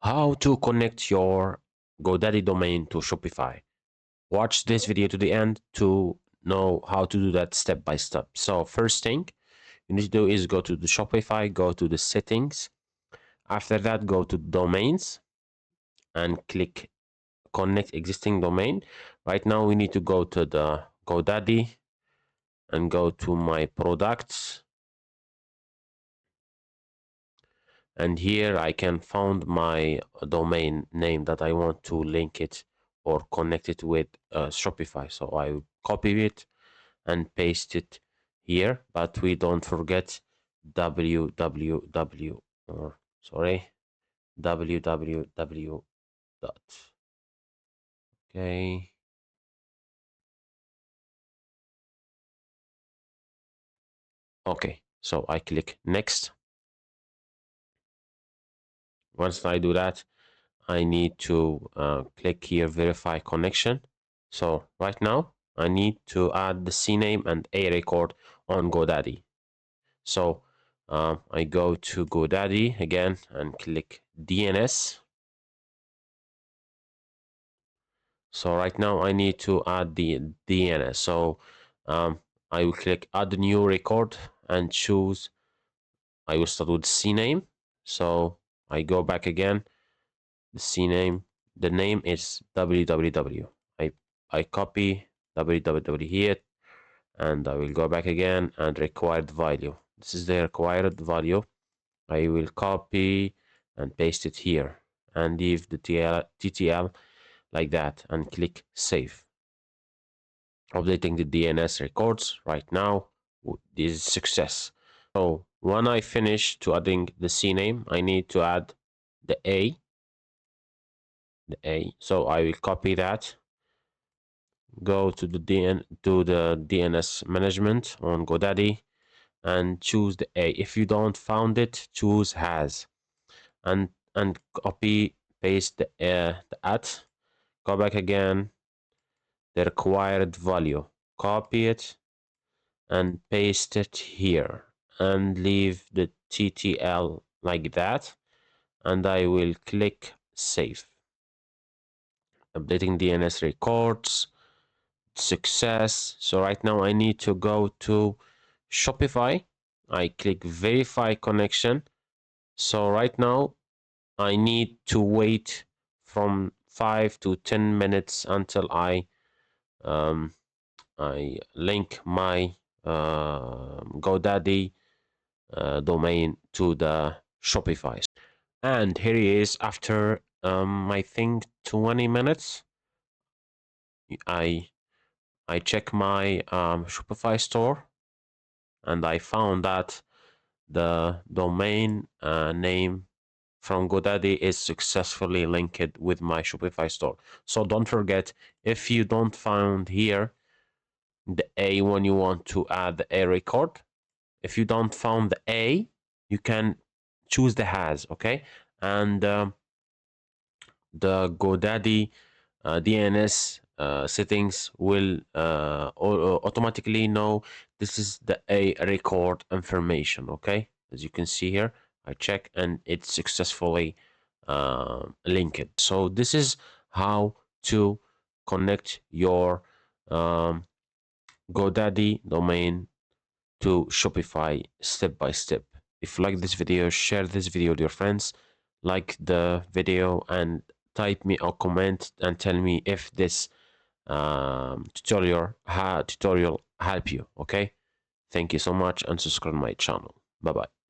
How to connect your GoDaddy domain to Shopify. Watch this video to the end to know how to do that step by step. So first thing you need to do is go to the Shopify, go to the settings. After that, go to domains and click connect existing domain. Right now we need to go to the GoDaddy and go to my products. And here I can find my domain name that I want to link it or connect it with Shopify. So I will copy it and paste it here, but we don't forget www or sorry www dot. Okay. Okay, so I click next. Once I do that, I need to click here verify connection. So right now I need to add the CNAME and a record on GoDaddy. So I go to GoDaddy again and click DNS. So right now I need to add the DNS. So I will click add new record and choose, I will start with CNAME. So I go back again, the CNAME, the name is www. I copy www here and I will go back again and required value. This is the required value. I will copy and paste it here and leave the TTL like that and click save. Updating the DNS records right now. This is success. So when I finish to adding the CNAME, I need to add the A. So I will copy that. Go to the DNS management on GoDaddy and choose the A. If you don't found it, choose has and copy paste the at. Go back again, the required value, copy it and paste it here and leave the TTL like that, and I will click save. Updating DNS records, success. So right now I need to go to Shopify. I click verify connection. So right now I need to wait from 5 to 10 minutes until I link my GoDaddy domain to the Shopify. And here he is after I think 20 minutes. I check my Shopify store and I found that the domain name from GoDaddy is successfully linked with my Shopify store. So don't forget, if you don't find here the A when you want to add the A record, if you don't find the A, you can choose the has, okay? And the GoDaddy DNS settings will automatically know this is the A record information, okay? As you can see here, I check and it's successfully linked. So this is how to connect your GoDaddy domain to Shopify step by step. If you like this video, share this video with your friends, like the video and type me a comment and tell me if this tutorial help you. Okay, thank you so much and subscribe my channel. Bye bye.